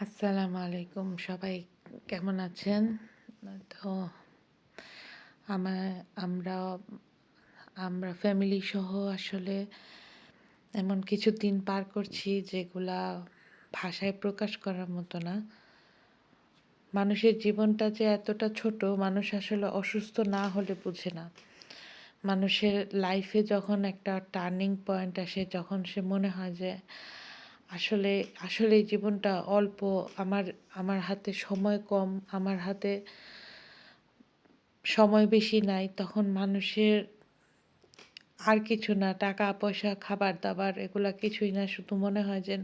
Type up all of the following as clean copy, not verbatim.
আসসালামু আলাইকুম সবাই কেমন আছেন? তো আমা আমরা আমরা ফ্যামিলি সহ আসলে এমন কিছু দিন পার করছি যেগুলা ভাষায় প্রকাশ করার মতো না। মানুষের জীবনটা যে এতটা ছোট মানুষ আসলে অসুস্থ না হলে বুঝে না। মানুষের লাইফে যখন একটা টার্নিং পয়েন্ট আসে যখন সে মনে হয় যে আসলে আসলে এই জীবনটা অল্প, আমার আমার হাতে সময় কম, আমার হাতে সময় বেশি নাই, তখন মানুষের আর কিছু না, টাকা-পয়সা, খাবার-দাবার এগুলা কিছুই না। শুধু মনে হয় যে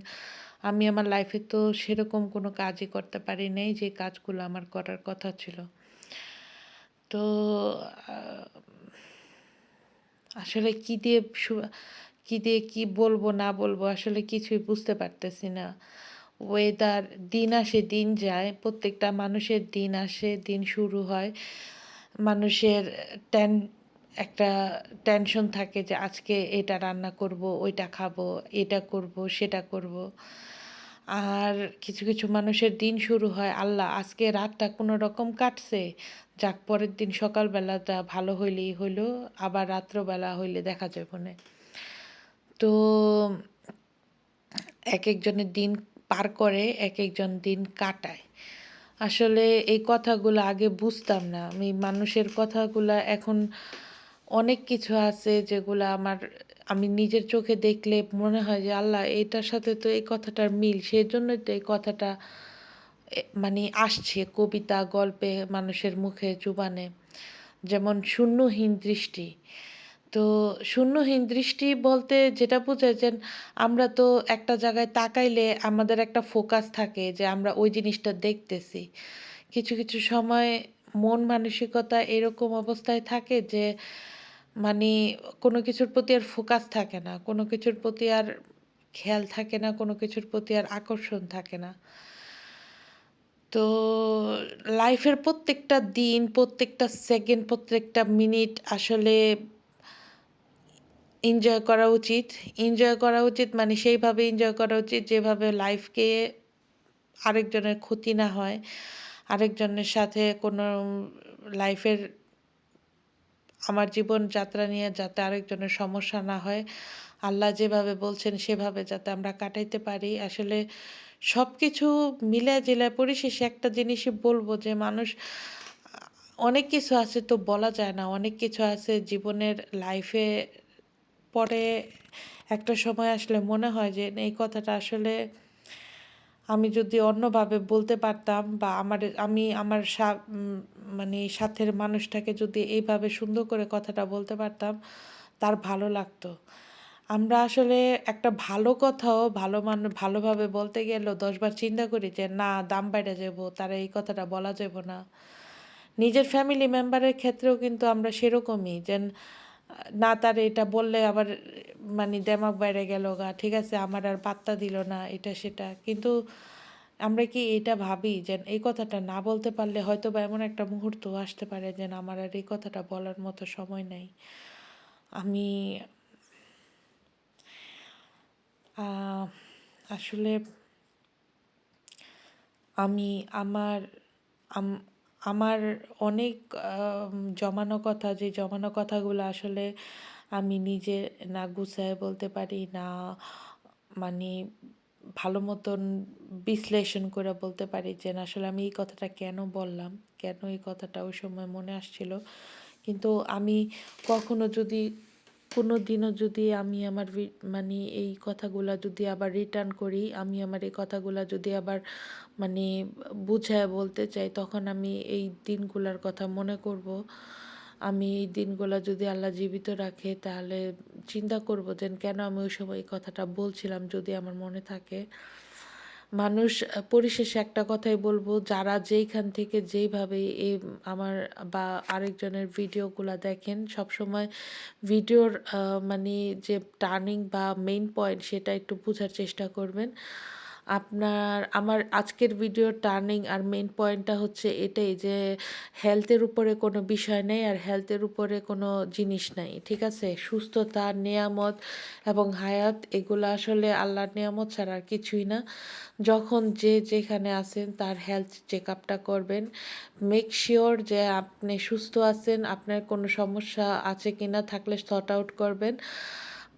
আমি আমার লাইফে তো সেরকম কোনো কাজই করতে পারি নাই যে কাজগুলো আমার করার কথা ছিল। তো আ আসলে কি দিয়ে কি বলবো না বলবো আসলে কিছুই বুঝতে পারতেছি না। ওয়েদার দিন আসে দিন যায়। প্রত্যেকটা মানুষের দিন আসে, দিন শুরু হয়। মানুষের টেন একটা টেনশন থাকে যে আজকে এটা রান্না করব, ওইটা খাবো, এটা করব, সেটা করব। আর কিছু মানুষের দিন শুরু হয়, আল্লাহ আজকে রাতটা কোনো রকম কাটছে। যাক পরের দিন সকালবেলাটা ভালো হইলেই হইলো, আবার রাত্রবেলা হইলে দেখা যাবেনে। তো একেকজনের দিন পার করে, একেকজন দিন কাটায়। আসলে এই কথাগুলো আগে বুঝতাম না। আমি মানুষের কথাগুলা এখন অনেক কিছু আছে যেগুলা আমি নিজের চোখে দেখলে মনে হয় যে আল্লাহ এটার সাথে তো এই কথাটার মিল। সেজন্যই তো এই কথাটা মানে আসছে কবিতা, গল্পে, মানুষের মুখে, জুবানে। যেমন শূন্যহীন দৃষ্টি। তো শূন্যহীন দৃষ্টি বলতে যেটা বোঝায় যে আমরা তো একটা জায়গায় তাকাইলে আমাদের একটা ফোকাস থাকে যে আমরা ওই জিনিসটা দেখতেছি। কিছু সময় মন মানসিকতা এরকম অবস্থায় থাকে যে মানে কোনো কিছুর প্রতি আর ফোকাস থাকে না। কোনো কিছুর প্রতি আর খেয়াল থাকে না, কোনো কিছুর প্রতি আর আকর্ষণ থাকে না। তো লাইফের প্রত্যেকটা দিন, প্রত্যেকটা সেকেন্ড, প্রত্যেকটা মিনিট আসলে এনজয় করা উচিত। এনজয় করা উচিত মানে সেইভাবে এনজয় করা উচিত যেভাবে লাইফকে আরেকজনের ক্ষতি না হয়। আরেকজনের সাথে কোনো লাইফের আমার জীবনযাত্রা নিয়ে যাতে আরেকজনের সমস্যা না হয়। আল্লাহ যেভাবে বলছেন সেভাবে যাতে আমরা কাটাইতে পারি। আসলে সবকিছু মিলায়-জিলায় পরিশেষে একটা জিনিসই বলব যে মানুষ অনেক কিছু আছে তো বলা যায় না। অনেক কিছু আছে জীবনের লাইফে পরে একটা সময় আসলে মনে হয় যে এই কথাটা আসলে আমি যদি অন্যভাবে বলতে পারতাম বা আমি আমার মানে সাথের মানুষটাকে যদি এইভাবে সুন্দর করে কথাটা বলতে পারতাম, তার ভালো লাগতো। আমরা আসলে একটা ভালো কথাও ভালোভাবে বলতে গেলেও ১০ বার চিন্তা করি যে না দাম বাইড়া যাবো, তারা এই কথাটা বলা যাবে না। নিজের ফ্যামিলি মেম্বারের ক্ষেত্রেও কিন্তু আমরা সেরকমই না তারে এটা বললে আবার মানে দেমাক বাইরে গেল গা। ঠিক আছে আমার আর পাত্তা দিল না এটা সেটা। কিন্তু আমরা কি এটা ভাবি যে এই কথাটা না বলতে পারলে হয়তোবা এমন একটা মুহূর্ত আসতে পারে যে না আমার আর এই কথাটা বলার মতো সময় নাই। আমি আ আসলে আমি আমার আম আমার অনেক জমানো কথা যে জমানো কথাগুলো আসলে আমি নিজে না গুছায়ে বলতে পারি না মানে ভালো মতন বিশ্লেষণ করে বলতে পারি যে না আসলে আমি এই কথাটা কেন বললাম, কেন এই কথাটা ওই সময় মনে আসছিল। কিন্তু আমি কখনো যদি কোনো দিনও যদি আমি আমার মানে এই কথাগুলা যদি আবার রিটার্ন করি, আমি আমার এই কথাগুলা যদি আবার মানে বুঝায় বলতে চাই, তখন আমি এই দিনগুলার কথা মনে করব। আমি এই দিনগুলা যদি আল্লাহ জীবিত রাখে তাহলে চিন্তা করব যে কেন আমি ওই সময় এই কথাটা বলছিলাম যদি আমার মনে থাকে। মানুষ পরিশেষে একটা কথাই বলবো, যারা যেইখান থেকে যেইভাবে আমার বা আরেকজনের ভিডিওগুলা দেখেন, সবসময় ভিডিওর মানে যে টার্নিং বা মেইন পয়েন্ট সেটা একটু বুঝার চেষ্টা করবেন। আমার আজকের ভিডিওর টার্নিং আর মেইন পয়েন্টটা হচ্ছে এটাই যে হেলথের উপরে কোনো বিষয় নেই আর হেলথের উপরে কোনো জিনিস নাই। ঠিক আছে? সুস্থতা, নেয়ামত এবং হায়াত এগুলো আসলে আল্লাহর নেয়ামত ছাড়া আর কিছুই না। যখন যে যেখানে আছেন তার হেলথ চেকআপটা করবেন। মেক সিওর যে আপনি সুস্থ আছেন, আপনার কোনো সমস্যা আছে কিনা থাকলে সর্ট আউট করবেন।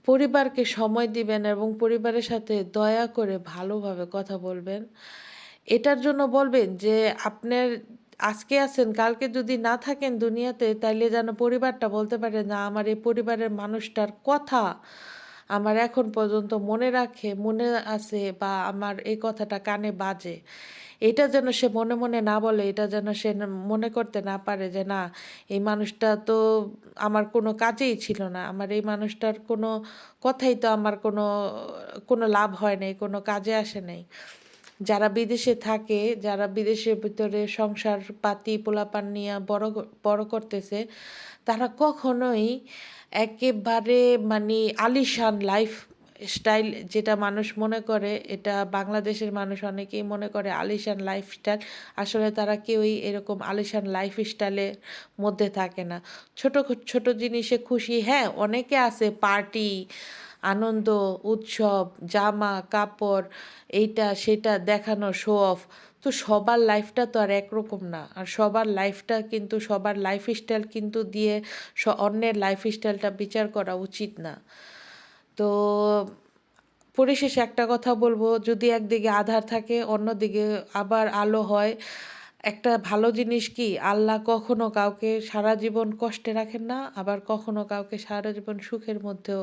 পরিবারকে সময় দিবেন এবং পরিবারের সাথে দয়া করে ভালোভাবে কথা বলবেন। এটার জন্য বলবেন যে আপনার আজকে আছেন, কালকে যদি না থাকেন দুনিয়াতে তাইলে যেন পরিবারটা বলতে পারে, "না, আমার এই পরিবারের মানুষটার কথা আমার এখন পর্যন্ত মনে আছে বা আমার এই কথাটা কানে বাজে।" এটা যেন সে মনে, মনে না বলে, এটা যেন সে মনে করতে না পারে যে, "না, এই মানুষটা তো আমার কোনো কাজেই ছিল না। আমার এই মানুষটার কোনো কথাই তো আমার কোনো লাভ হয় নাই, কোনো কাজে আসে নাই।" যারা বিদেশে থাকে, যারা বিদেশের ভিতরে সংসার-পাতি, পোলাপান নিয়া বড় করতেছে, তারা কখনোই একেবারে মানে আলিশান লাইফ স্টাইল যেটা মানুষ মনে করে, এটা বাংলাদেশের মানুষ অনেকেই মনে করে আলিশান লাইফস্টাইল। আসলে তারা কেউই এরকম আলিশান লাইফস্টাইলের মধ্যে থাকে না। ছোট জিনিসে খুশি। হ্যাঁ, অনেকে আছে পার্টি, আনন্দ, উৎসব, জামা, কাপড়, এইটা সেটা দেখানো, শো অফ। তো সবার লাইফটা তো আর একরকম না। আর সবার লাইফটা কিন্তু সবার লাইফস্টাইল কিন্তু দিয়ে অন্যের লাইফস্টাইলটা বিচার করা উচিত না। তো পরিশেষে একটা কথা বলব, যদি একদিকে আঁধার থাকে অন্যদিকে আবার আলো হয়। একটা ভালো জিনিস কি, আল্লাহ কখনো কাউকে সারা জীবন কষ্টে রাখেন না, আবার কখনো কাউকে সারা জীবন সুখের মধ্যেও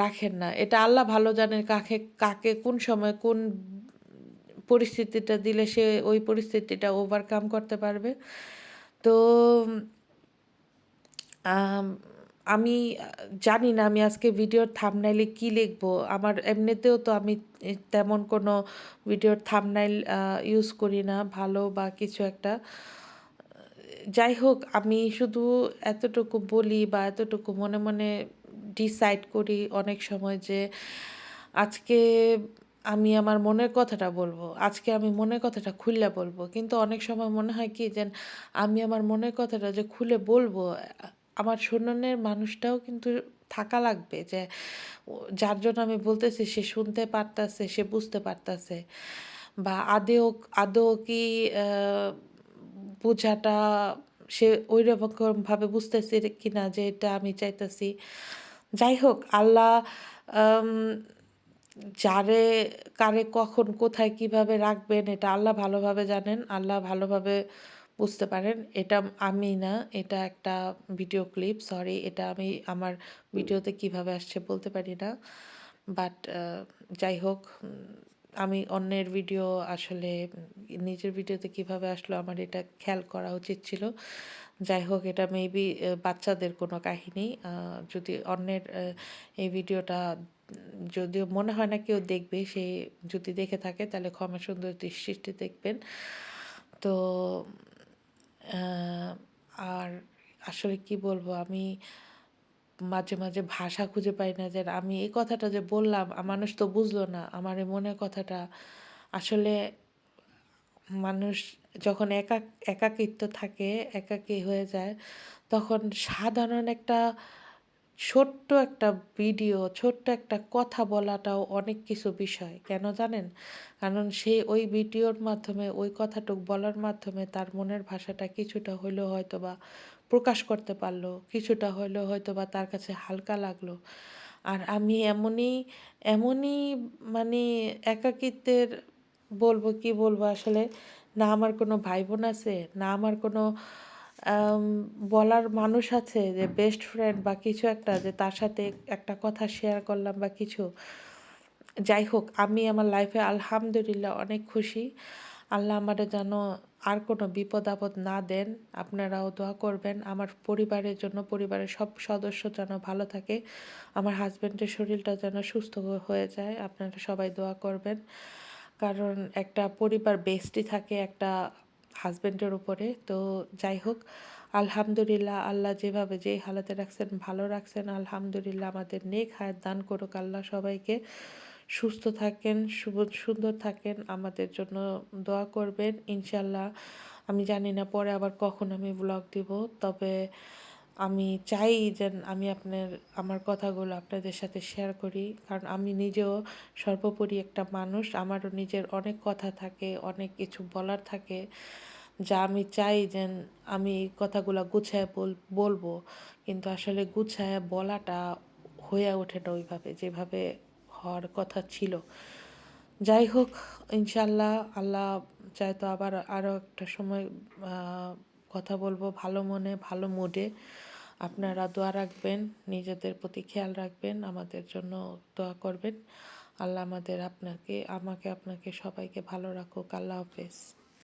রাখেন না। এটা আল্লাহ ভালো জানেন কাকে কোন সময় কোন পরিস্থিতিটা দিলে সে ওই পরিস্থিতিটা ওভারকাম করতে পারবে। তো আম আমি জানি না আমি আজকে ভিডিওর থাম্বনেইলে কি লিখবো। আমার এমনিতেও তো আমি তেমন কোনো ভিডিওর থাম্বনেইল ইউজ করি না ভালো বা কিছু একটা। যাই হোক, আমি শুধু এতটুকু বলি বা এতটুকু মনে, মনে ডিসাইড করি অনেক সময় যে আজকে আমি আমার মনের কথাটা বলবো। আজকে আমি মনের কথাটা খুইলা বলবো। কিন্তু অনেক সময় মনে হয় কি যে আমি আমার মনের কথাটা যে খুলে বলবো, আমার শোনানোর মানুষটাও কিন্তু থাকা লাগবে যে যার জন্য আমি বলতেছি সে শুনতে পারতাছে, সে বুঝতে পারতাছে। বা আদৌ কি আ বোঝাটা সে ঐরকমভাবে বুঝতেছে কিনা যে এটা আমি চাইতাছি। যাই হোক, আল্লাহ আম যারে কারে কখন কোথায় কিভাবে রাখবেন এটা আল্লাহ ভালোভাবে জানেন। আল্লাহ ভালোভাবে বুঝতে পারেন। এটা আমি না, এটা একটা ভিডিও ক্লিপ। সরি, এটা আমি আমার ভিডিওতে কিভাবে আসছে বলতে পারি না। বাট যাই হোক, আমি অন্যের ভিডিও আসলে নিজের ভিডিওতে কিভাবে আসলো আমার এটা খেয়াল করা উচিত ছিল। যাই হোক, এটা মেবি বাচ্চাদের কোনো কাহিনী। যদি অন্যের এই ভিডিওটা যদিও মনে হয় না কেউ দেখবে, সে যদি দেখে থাকে তাহলে ক্ষমা সুন্দর দৃষ্টিতে দেখবেন। তো আ আর আসলে কি বলবো, আমি মাঝে, মাঝে ভাষা খুঁজে পাই না যে আমি এই কথাটা যে বললাম, মানুষ তো বুঝলো না। আমার এই মনের কথাটা আসলে মানুষ যখন একাকিত্ব থাকে, একাকী হয়ে যায়, তখন সাধারণ একটা ছোট্ট একটা ভিডিও, ছোট্ট একটা কথা বলাটাও অনেক কিছু বিষয়। কেন জানেন? কারণ সে ওই ভিডিওর মাধ্যমে, ওই কথাটুক বলার মাধ্যমে তার মনের ভাষাটা কিছুটা হইলেও হয়তোবা প্রকাশ করতে পারলো। কিছুটা হইলেও হয়তোবা তার কাছে হালকা লাগলো। আর আমি এমনই মানে একাকিত্বের কি বলবো আসলে, না আমার কোনো ভাই-বোন আছে, না আমার কোনো আম বলার মানুষ আছে যে বেস্ট ফ্রেন্ড বা কিছু একটা যে তার সাথে একটা কথা শেয়ার করলাম বা কিছু। যাই হোক, আমি আমার লাইফে আলহামদুলিল্লাহ অনেক খুশি। আল্লাহ আমারে যেন আর কোনো বিপদ-আপদ না দেন। আপনারাও দোয়া করবেন আমার পরিবারের জন্য, পরিবারের সব সদস্য যেন ভালো থাকে। আমার হাসব্যান্ডের শরীরটা যেন সুস্থ হয়ে যায়। আপনারা সবাই দোয়া করবেন। কারণ একটা পরিবার বেস্টই থাকে একটা হাসব্যান্ডের উপরে। তো যাই হোক, আলহামদুলিল্লাহ আল্লাহ যেভাবে যেই হালাতে রাখছেন ভালো রাখছেন। আলহামদুলিল্লাহ আমাদের নেক হায়াত দান করুক আল্লাহ সবাইকে। সুস্থ থাকেন, সুন্দর থাকেন। আমাদের জন্য দোয়া করবেন। ইনশাআল্লাহ আমি জানি না পরে আবার কখন আমি ভ্লগ দিব। তবে আমি চাই যে আমি আমার কথাগুলো আপনাদের সাথে শেয়ার করি। কারণ আমি নিজেও সর্বোপরি একটা মানুষ। আমারও নিজের অনেক কথা থাকে, অনেক কিছু বলার থাকে। যা আমি চাই যে আমি এই কথাগুলা গুছায় বলবো। কিন্তু আসলে গুছায় বলাটা হয়ে ওঠে না ওইভাবে, যেভাবে হওয়ার কথা ছিল। যাই হোক, ইনশাআল্লাহ আল্লাহ চায় তো আবার আরও একটা সময় আ কথা বলবো ভালো মনে, ভালো মুডে। আপনারা দোয়া রাখবেন, নিজেদের প্রতি খেয়াল রাখবেন, আমাদের জন্য দোয়া করবেন। আল্লাহ আমাকে আপনাকে সবাইকে ভালো রাখুক। আল্লাহ হাফেজ।